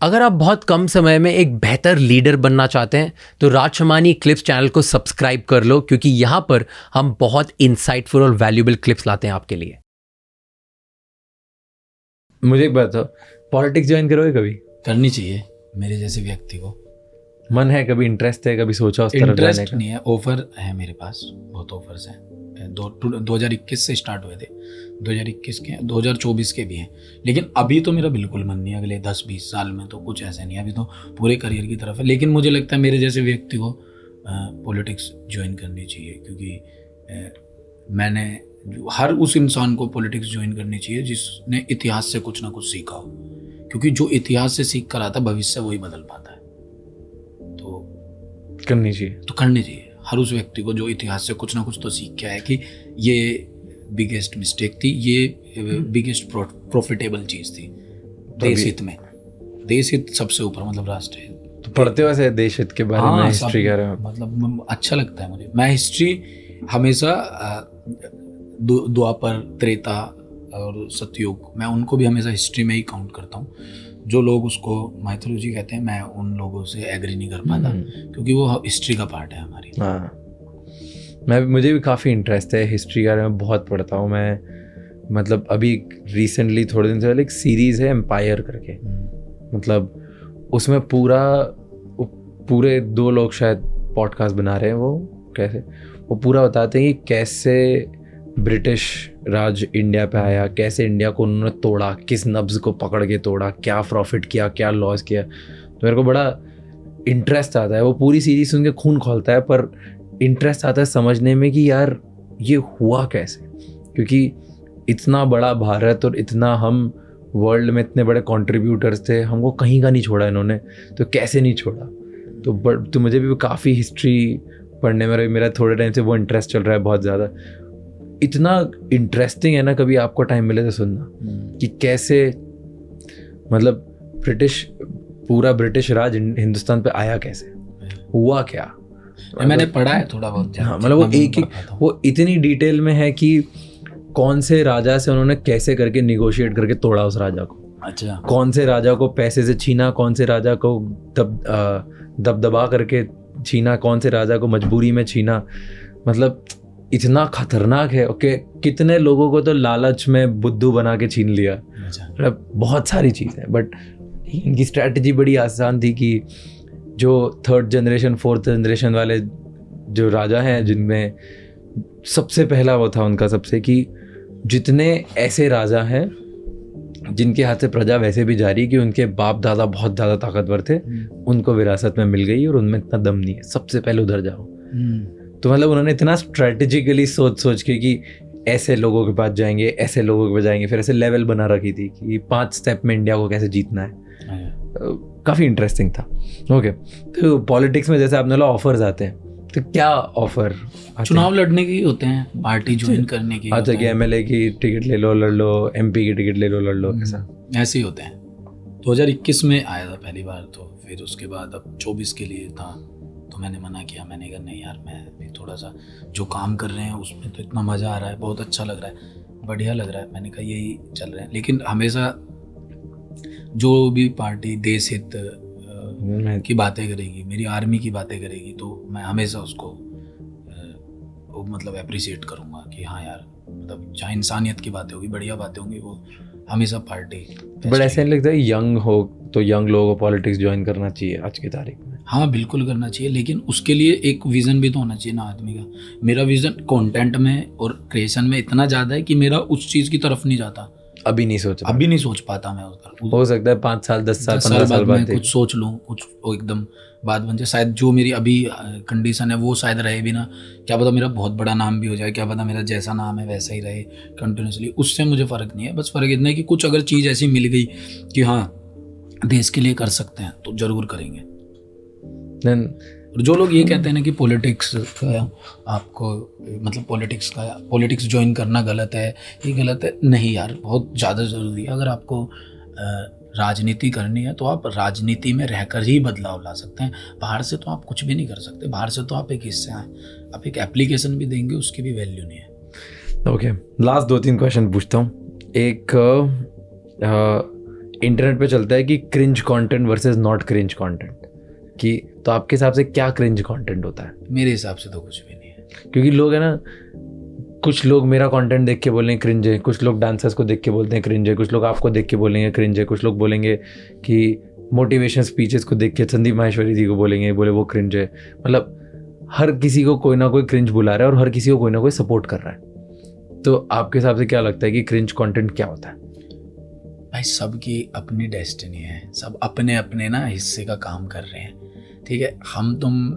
अगर आप बहुत कम समय में एक बेहतर लीडर बनना चाहते हैं तो राज शमानी क्लिप्स चैनल को सब्सक्राइब कर लो, क्योंकि यहाँ पर हम बहुत इंसाइटफुल और वैल्यूएबल क्लिप्स लाते हैं आपके लिए। मुझे एक बात बताओ, पॉलिटिक्स ज्वाइन करोगे कभी? करनी चाहिए मेरे जैसे व्यक्ति को। मन है, कभी इंटरेस्ट है, कभी सोचा उस तरफ जाने इंटरेस्ट का? नहीं है, ऑफर है मेरे पास, बहुत ऑफर्स हैं। 2021 से स्टार्ट हुए थे, 2021 के 2024 के भी हैं, लेकिन अभी तो मेरा बिल्कुल मन नहीं है। अगले 10-20 साल में तो कुछ ऐसा नहीं है, अभी तो पूरे करियर की तरफ है। लेकिन मुझे लगता है मेरे जैसे व्यक्ति को पॉलिटिक्स ज्वाइन करनी चाहिए, क्योंकि हर उस इंसान को पॉलिटिक्स ज्वाइन करनी चाहिए जिसने इतिहास से कुछ ना कुछ सीखा हो, क्योंकि जो इतिहास से सीख कर आता है भविष्य वही बदल पाता है। तो करनी चाहिए, तो करनी चाहिए हर उस व्यक्ति को जो इतिहास से कुछ ना कुछ तो सीख के आया कि ये बिगेस्ट मिस्टेक थी, ये बिगेस्ट प्रॉफिटेबल चीज़ थी देश हित में। देश हित सबसे ऊपर, मतलब राष्ट्र हित। तो पढ़ते हो ऐसे देश हित के बारे में, हिस्ट्री के बारे में? मतलब अच्छा लगता है मुझे। मैं हिस्ट्री हमेशा द्वापर, त्रेता और सतयुग, मैं उनको भी हमेशा हिस्ट्री में ही काउंट करता हूँ। जो लोग उसको माइथोलॉजी कहते हैं, मैं उन लोगों से एग्री नहीं कर पाता, क्योंकि वो हिस्ट्री का पार्ट है हमारी। हाँ, मुझे भी काफ़ी इंटरेस्ट है हिस्ट्री के बारे में, बहुत पढ़ता हूँ मैं। मतलब अभी रिसेंटली थोड़े दिन से पहले एक सीरीज़ है एम्पायर करके, मतलब उसमें पूरे 2 लोग शायद पॉडकास्ट बना रहे हैं। वो पूरा बताते हैं कि कैसे ब्रिटिश राज इंडिया पे आया, कैसे इंडिया को उन्होंने तोड़ा, किस नब्ज़ को पकड़ के तोड़ा, क्या प्रॉफिट किया, क्या लॉस किया। तो मेरे को बड़ा इंटरेस्ट आता है, वो पूरी सीरीज सुन के खून खौलता है, पर इंटरेस्ट आता है समझने में कि यार ये हुआ कैसे, क्योंकि इतना बड़ा भारत और इतना हम वर्ल्ड में इतने बड़े कंट्रीब्यूटर्स थे, हमको कहीं का नहीं छोड़ा इन्होंने, तो कैसे नहीं छोड़ा। तो मुझे भी काफ़ी हिस्ट्री पढ़ने में मेरा थोड़े टाइम से वो इंटरेस्ट चल रहा है बहुत ज़्यादा। इतना इंटरेस्टिंग है ना, कभी आपको टाइम मिले तो सुनना कि कैसे मतलब पूरा ब्रिटिश राज हिंदुस्तान पे आया, कैसे हुआ, क्या मैंने पढ़ा है थोड़ा बहुत। हाँ, मतलब वो इतनी डिटेल में है कि कौन से राजा से उन्होंने कैसे करके निगोशिएट करके तोड़ा उस राजा को। अच्छा। कौन से राजा को पैसे से छीना, कौन से राजा को दबदबा करके छीना, कौन से राजा को मजबूरी में छीना। मतलब इतना खतरनाक है। ओके, कितने लोगों को तो लालच में बुद्धू बना के छीन लिया। मतलब बहुत सारी चीज़ें, बट इनकी स्ट्रैटेजी बड़ी आसान थी कि जो 3rd जनरेशन 4th जनरेशन वाले जो राजा हैं, जिनमें सबसे पहला वो था उनका सबसे, कि जितने ऐसे राजा हैं जिनके हाथ से प्रजा वैसे भी जारी कि उनके बाप दादा बहुत ज़्यादा ताकतवर थे, उनको विरासत में मिल गई और उनमें इतना दम नहीं है, सबसे पहले उधर जाओ। तो मतलब उन्होंने इतना स्ट्रैटेजिकली सोच के कि ऐसे लोगों के पास जाएंगे, ऐसे लोगों के पास जाएंगे, फिर ऐसे लेवल बना रखी थी कि 5 स्टेप में इंडिया को कैसे जीतना है। काफ़ी इंटरेस्टिंग था। ओके, तो पॉलिटिक्स में जैसे आपने बोला ऑफर्स आते हैं, तो क्या ऑफर? चुनाव लड़ने के होते हैं, पार्टी ज्वाइन करने के। अच्छा, कि एमएलए की टिकट ले लो, लड़ लो, एमपी की टिकट ले लो, लड़ लो, ऐसा ऐसे ही होते हैं। 2021 में आया था पहली बार, तो फिर उसके बाद अब 24 के लिए था, तो मैंने मना किया। मैंने कहा नहीं यार, मैं भी थोड़ा सा जो काम कर रहे हैं उसमें तो इतना मज़ा आ रहा है, बहुत अच्छा लग रहा है, बढ़िया लग रहा है। मैंने कहा यही चल रहे हैं। लेकिन हमेशा जो भी पार्टी देश हित की बातें करेगी, मेरी आर्मी की बातें करेगी, तो मैं हमेशा उसको मतलब अप्रिशिएट करूँगा कि हाँ यार, मतलब जहाँ इंसानियत की बातें होगी, बढ़िया बातें होंगी, वो हमेशा पार्टी। बट ऐसा नहीं लगता है यंग हो तो यंग लोगों को पॉलिटिक्स ज्वाइन करना चाहिए आज की तारीख में? हाँ बिल्कुल करना चाहिए, लेकिन उसके लिए एक विज़न भी तो होना चाहिए ना आदमी का। मेरा विज़न कंटेंट में और क्रिएशन में इतना ज़्यादा है कि मेरा उस चीज़ की तरफ नहीं जाता। अभी नहीं सोच पाता मैं उस हो सकता है 5 साल 10 साल 15 साल बाद कुछ सोच लूँ, कुछ एकदम बात बन जाए। शायद जो मेरी अभी कंडीशन है वो शायद रहे भी ना, क्या पता मेरा बहुत बड़ा नाम भी हो जाए, क्या पता मेरा जैसा नाम है वैसा ही रहे कंटिन्यूसली। उससे मुझे फ़र्क नहीं है, बस फ़र्क इतना है कि कुछ अगर चीज़ ऐसी मिल गई कि हाँ देश के लिए कर सकते हैं तो ज़रूर करेंगे। और जो लोग ये कहते हैं ना कि पॉलिटिक्स का आपको मतलब पॉलिटिक्स ज्वाइन करना गलत है, ये गलत है, नहीं यार, बहुत ज़्यादा ज़रूरी है। अगर आपको राजनीति करनी है तो आप राजनीति में रहकर ही बदलाव ला सकते हैं। बाहर से तो आप कुछ भी नहीं कर सकते। बाहर से तो आप एक हिस्सा हैं, आप एक एप्लीकेशन भी देंगे, उसकी भी वैल्यू नहीं है। ओके, लास्ट 2-3 क्वेश्चन पूछता हूँ। एक इंटरनेट पे चलता है कि cringe content versus not cringe content, कि तो आपके हिसाब से क्या क्रिंज कंटेंट होता है? मेरे हिसाब से तो कुछ भी नहीं है, क्योंकि लोग है ना, कुछ लोग मेरा कंटेंट देख के बोलेंगे क्रिंज है, कुछ लोग डांसर्स को देख के बोलते हैं क्रिंज है, कुछ लोग आपको देख के बोलेंगे क्रिंज है, कुछ लोग बोलेंगे कि मोटिवेशन स्पीचेस को देख के संदीप माहेश्वरी जी को बोलेंगे बोले वो क्रिंज है। मतलब हर किसी को कोई ना कोई क्रिंज बुला रहा है और हर किसी को कोई ना कोई सपोर्ट कर रहा है। तो आपके हिसाब से क्या लगता है कि क्रिंज कंटेंट क्या होता है? भाई सबकी अपनी डेस्टिनी है, सब अपने अपने ना हिस्से का काम कर रहे हैं, ठीक है। हम तुम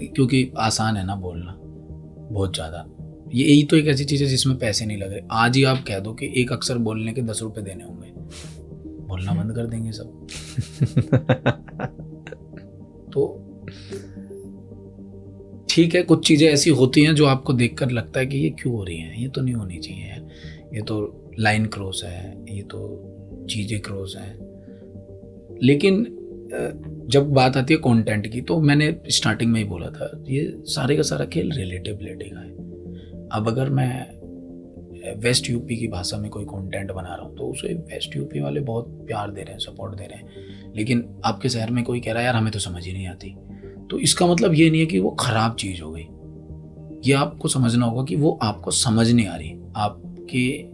क्योंकि आसान है ना बोलना बहुत ज़्यादा, यही तो एक ऐसी चीज़ है जिसमें पैसे नहीं लग रहे। आज ही आप कह दो कि एक अक्षर बोलने के 10 रुपये देने होंगे, बोलना बंद कर देंगे सब। तो ठीक है, कुछ चीज़ें ऐसी होती हैं जो आपको देखकर लगता है कि ये क्यों हो रही हैं, ये तो नहीं होनी चाहिए, ये तो लाइन क्रॉस है, ये तो चीज़ें क्रॉस हैं। लेकिन जब बात आती है कंटेंट की, तो मैंने स्टार्टिंग में ही बोला था, ये सारे का सारा खेल रिलेटेबिलिटी का है। अब अगर मैं वेस्ट यूपी की भाषा में कोई कंटेंट बना रहा हूँ तो उसे वेस्ट यूपी वाले बहुत प्यार दे रहे हैं, सपोर्ट दे रहे हैं, लेकिन आपके शहर में कोई कह रहा है यार हमें तो समझ ही नहीं आती, तो इसका मतलब ये नहीं है कि वो ख़राब चीज़ हो गई। ये आपको समझना होगा कि वो आपको समझ नहीं आ रही, आपके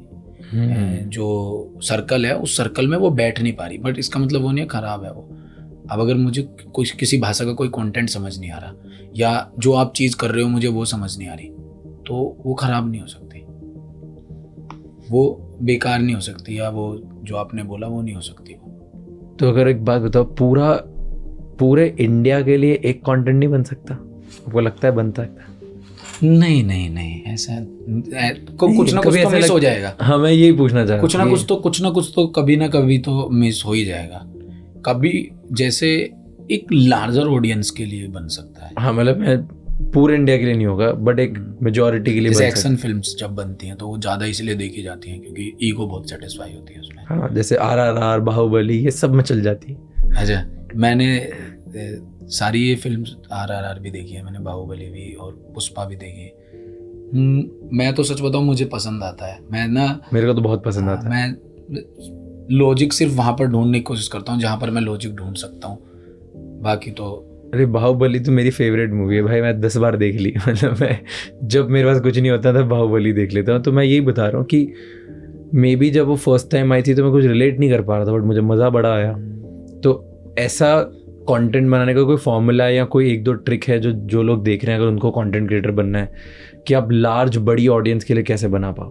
जो सर्कल है उस सर्कल में वो बैठ नहीं पा रही, बट इसका मतलब वो नहीं है ख़राब है वो। अब अगर मुझे किसी भाषा का कोई कंटेंट समझ नहीं आ रहा, या जो आप चीज़ कर रहे हो मुझे वो समझ नहीं आ रही, तो वो ख़राब नहीं हो सकती, वो बेकार नहीं हो सकती, या वो जो आपने बोला वो नहीं हो सकती। तो अगर एक बात बताओ, पूरे इंडिया के लिए एक कंटेंट नहीं बन सकता? आपको लगता है बनता है? नहीं नहीं नहीं, ऐसा कुछ ना कुछ तो मिस हो जाएगा। हाँ, मैं यही पूछना चाह रहा हूँ, कुछ ना कुछ तो कभी ना कभी तो मिस हो ही जाएगा। कभी जैसे एक लार्जर ऑडियंस के लिए बन सकता है। हाँ, मतलब मैं पूरे इंडिया के लिए नहीं होगा, बट एक मेजॉरिटी के लिए। जैसे एक्शन फिल्म्स जब बनती हैं तो वो ज़्यादा इसलिए देखी जाती हैं क्योंकि ईगो बहुत सेटिस्फाई होती है उसमें। हाँ, जैसे RRR, बाहुबली, ये सब में चल जाती है। अच्छा, मैंने सारी ये फिल्म्स RRR भी देखी है मैंने, बाहुबली भी और पुष्पा भी देखी। मैं तो सच बताऊँ मुझे पसंद आता है, मैं ना, मेरे को तो बहुत पसंद आता है। मैं लॉजिक सिर्फ वहाँ पर ढूंढने की कोशिश करता हूँ जहाँ पर मैं लॉजिक ढूंढ सकता हूँ, बाकी तो। अरे बाहुबली तो मेरी फेवरेट मूवी है भाई, मैं 10 बार देख ली। मतलब मैं जब मेरे पास कुछ नहीं होता था बाहुबली देख लेता हूँ। तो मैं यही बता रहा हूँ कि मे बी जब वो फर्स्ट टाइम आई थी तो मैं कुछ रिलेट नहीं कर पा रहा था, बट मुझे मज़ा बड़ा आया। तो ऐसा कंटेंट बनाने का कोई फॉर्मूला या कोई 1-2 ट्रिक है जो लोग देख रहे हैं, अगर उनको कंटेंट क्रिएटर बनना है, कि आप लार्ज बड़ी ऑडियंस के लिए कैसे बना पाओ?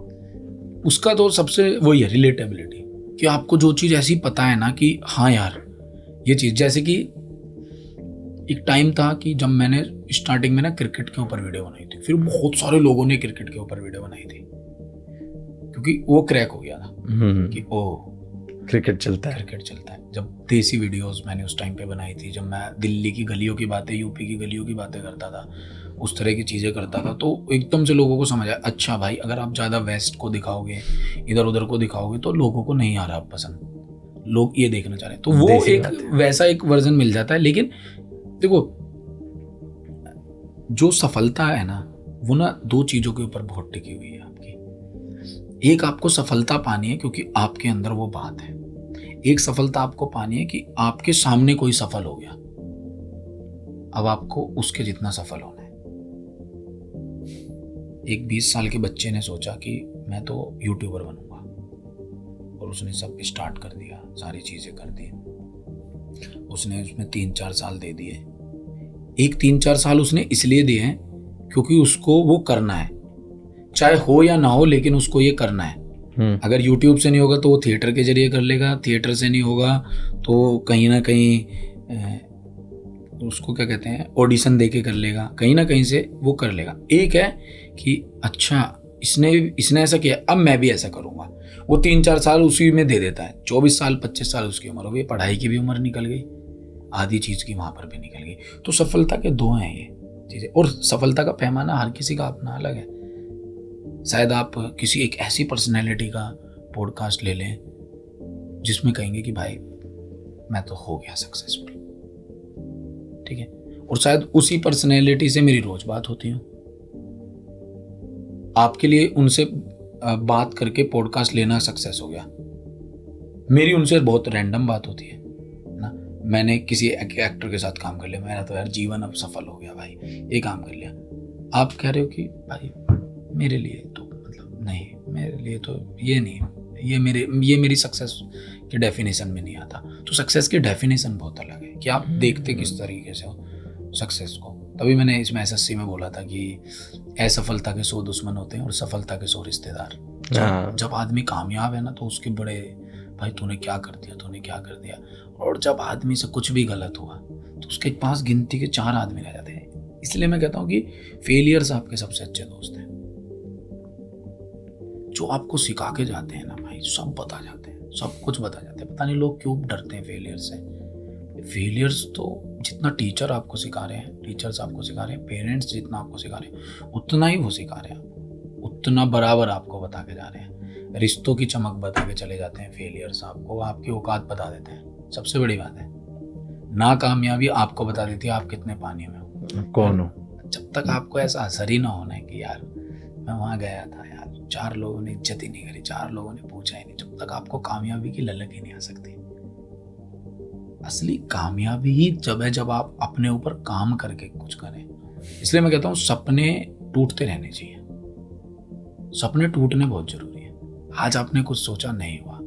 उसका तो सबसे वही है रिलेटेबिलिटी, कि आपको जो चीज़ ऐसी पता है ना कि हाँ यार ये चीज़, जैसे कि एक टाइम था कि जब मैंने स्टार्टिंग में ना क्रिकेट के ऊपर वीडियो बनाई थी, फिर बहुत सारे लोगों ने क्रिकेट के ऊपर वीडियो बनाई थी क्योंकि वो क्रैक हो गया था कि ओ क्रिकेट चलता है। जब देसी वीडियोस मैंने उस टाइम पे बनाई थी, जब मैं दिल्ली की गलियों की बातें, यूपी की गलियों की बातें करता था, उस तरह की चीज़ें करता था, तो एकदम से लोगों को समझ आया, अच्छा भाई अगर आप ज़्यादा वेस्ट को दिखाओगे, इधर उधर को दिखाओगे तो लोगों को नहीं आ रहा पसंद, लोग ये देखना चाह रहे हैं, तो वो एक वैसा एक वर्जन मिल जाता है। लेकिन देखो, जो सफलता है ना वो ना 2 चीज़ों के ऊपर बहुत टिकी हुई है आपकी। एक, आपको सफलता पानी है क्योंकि आपके अंदर वो बात है। एक सफलता आपको पानी है कि आपके सामने कोई सफल हो गया, अब आपको उसके जितना सफल होना है। एक 20 साल के बच्चे ने सोचा कि मैं तो यूट्यूबर बनूंगा, और उसने सब स्टार्ट कर दिया, सारी चीज़ें कर दी, उसने उसमें 3-4 साल दे दिए। एक 3-4 साल उसने इसलिए दिए हैं क्योंकि उसको वो करना है, चाहे हो या ना हो, लेकिन उसको ये करना है। अगर YouTube से नहीं होगा तो वो थिएटर के जरिए कर लेगा, थिएटर से नहीं होगा तो कहीं ना कहीं उसको क्या कहते हैं, ऑडिशन दे के कर लेगा, कहीं ना कहीं से वो कर लेगा। एक है कि अच्छा इसने ऐसा किया, अब मैं भी ऐसा करूँगा, वो 3-4 साल उसी में दे देता है। 24 साल 25 साल उसकी उम्र हो गई, पढ़ाई की भी उम्र निकल गई, आधी चीज़ की वहाँ पर भी निकल गई। तो सफलता के 2 हैं ये चीज़ें, और सफलता का पैमाना हर किसी का अपना अलग है। शायद आप किसी एक ऐसी पर्सनैलिटी का पॉडकास्ट ले लें जिसमें कहेंगे कि भाई मैं तो हो गया सक्सेसफुल, ठीक है, और शायद उसी पर्सनैलिटी से मेरी रोज बात होती हो। आपके लिए उनसे बात करके पॉडकास्ट लेना सक्सेस हो गया, मेरी उनसे बहुत रैंडम बात होती है ना। मैंने किसी एक्टर के साथ काम कर लिया, मेरा तो यार जीवन अब सफल हो गया भाई, ये काम कर लिया। आप कह रहे हो कि भाई मेरे लिए तो मतलब नहीं, मेरे लिए तो ये नहीं, ये मेरी सक्सेस की डेफिनेशन में नहीं आता। तो सक्सेस की डेफिनेशन बहुत अलग है कि आप देखते किस तरीके से हो सक्सेस को। तभी मैंने इसमें SSC में बोला था कि असफलता के 100 दुश्मन होते हैं और सफलता के 100 रिश्तेदार। जब आदमी कामयाब है ना तो उसके बड़े भाई तूने क्या कर दिया, तूने क्या कर दिया। और जब आदमी से कुछ भी गलत हुआ तो उसके पास गिनती के 4 आदमी रह जाते हैं। इसलिए मैं कहता हूँ कि फेलियर्स आपके सबसे अच्छे दोस्त हैं, जो आपको सिखा के जाते हैं ना भाई, सब बता जाते हैं, सब कुछ बता जाते हैं। पता नहीं लोग क्यों डरते हैं फेलियर से। फेलियर्स तो जितना टीचर आपको सिखा रहे हैं, टीचर्स आपको सिखा रहे हैं, पेरेंट्स जितना आपको सिखा रहे हैं उतना ही वो सिखा रहे हैं आपको, उतना बराबर आपको बता के जा रहे हैं। रिश्तों की चमक बता के चले जाते हैं फेलियर्स आपको, आपकी औकात बता देते हैं। सबसे बड़ी बात है नाकामयाबी आपको बता देती है आप कितने पानी में हो, कौन हो। जब तक आपको ऐसा असर ही ना होना है कि यार मैं वहाँ गया था यार, 4 लोगों ने इज्जत ही नहीं करी, 4 लोगों ने पूछा ही नहीं, जब तक आपको कामयाबी की ललक ही नहीं आ सकती। असली कामयाबी ही जब है जब आप अपने ऊपर काम करके कुछ करें। इसलिए मैं कहता हूँ सपने टूटते रहने चाहिए, सपने टूटने बहुत जरूरी है। आज आपने कुछ सोचा नहीं हुआ,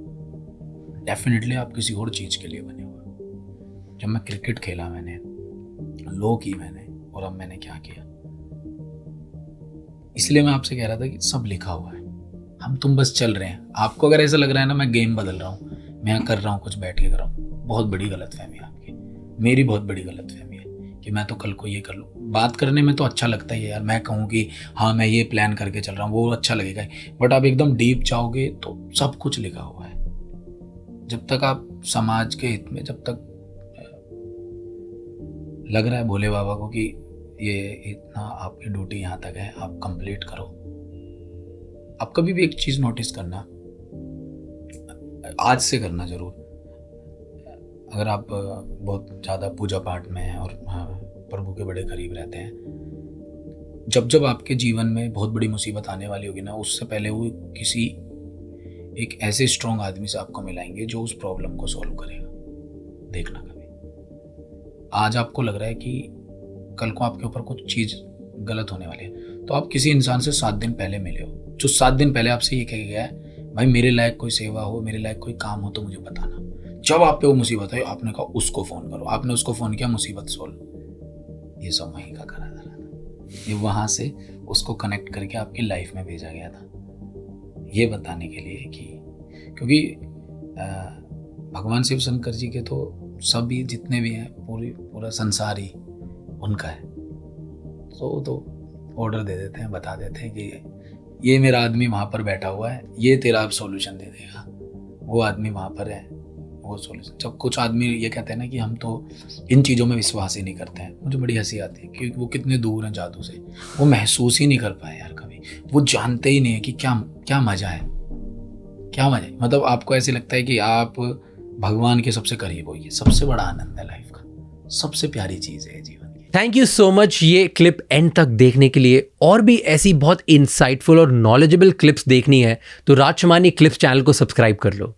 डेफिनेटली आप किसी और चीज के लिए बने हुए। जब मैं क्रिकेट खेला मैंने, लो की मैंने, और अब मैंने क्या किया। इसलिए मैं आपसे कह रहा था कि सब लिखा हुआ है, हम तुम बस चल रहे हैं। आपको अगर ऐसा लग रहा है ना मैं गेम बदल रहा हूँ, मैं यहाँ कर रहा हूँ कुछ बैठ के कर रहा हूँ, बहुत बड़ी गलतफहमी है आपकी, मेरी बहुत बड़ी गलतफहमी है कि मैं तो कल को ये कर लूँ। बात करने में तो अच्छा लगता है यार, मैं कहूँ कि हाँ मैं ये प्लान करके चल रहा हूँ, वो अच्छा लगेगा, बट आप एकदम डीप जाओगे तो सब कुछ लिखा हुआ है। जब तक आप समाज के हित में, जब तक लग रहा है भोले बाबा को कि ये इतना आपकी ड्यूटी यहाँ तक है, आप कंप्लीट करो। आप कभी भी एक चीज़ नोटिस करना, आज से करना जरूर, अगर आप बहुत ज़्यादा पूजा पाठ में हैं और प्रभु के बड़े करीब रहते हैं, जब जब आपके जीवन में बहुत बड़ी मुसीबत आने वाली होगी ना, उससे पहले वो किसी एक ऐसे स्ट्रॉन्ग आदमी से आपको मिलाएंगे जो उस प्रॉब्लम को सॉल्व करेगा। देखना कभी आज आपको लग रहा है कि कल को आपके ऊपर कुछ चीज़ गलत होने वाली है, तो आप किसी इंसान से 7 दिन पहले मिले हो, जो 7 दिन पहले आपसे ये कह गया है भाई मेरे लायक कोई सेवा हो, मेरे लायक कोई काम हो तो मुझे बताना। जब आप पे वो मुसीबत आई आपने कहा उसको फ़ोन करो, आपने उसको फ़ोन किया, मुसीबत सोल्व। ये सब वहीं का करा था, ये वहाँ से उसको कनेक्ट करके आपकी लाइफ में भेजा गया था, ये बताने के लिए कि क्योंकि भगवान शिव शंकर जी के तो सभी जितने भी हैं पूरा संसार ही उनका है, तो ऑर्डर दे देते हैं, बता देते हैं कि ये मेरा आदमी वहाँ पर बैठा हुआ है, ये तेरा अब सॉल्यूशन दे देगा, वो आदमी वहाँ पर है, वो सॉल्यूशन। जब कुछ आदमी ये कहते हैं ना कि हम तो इन चीज़ों में विश्वास ही नहीं करते हैं, मुझे बड़ी हंसी आती है क्योंकि वो कितने दूर हैं जादू से, वो महसूस ही नहीं कर पाए यार कभी, वो जानते ही नहीं है कि क्या मज़ा है, क्या मज़ा है। मतलब आपको ऐसे लगता है कि आप भगवान के सबसे करीब हो, ये सबसे बड़ा आनंद है लाइफ का, सबसे प्यारी चीज़ है जीवन की। थैंक यू सो मच ये क्लिप एंड तक देखने के लिए। और भी ऐसी बहुत इंसाइटफुल और नॉलेजेबल क्लिप्स देखनी है तो राजशमानी क्लिप्स चैनल को सब्सक्राइब कर लो।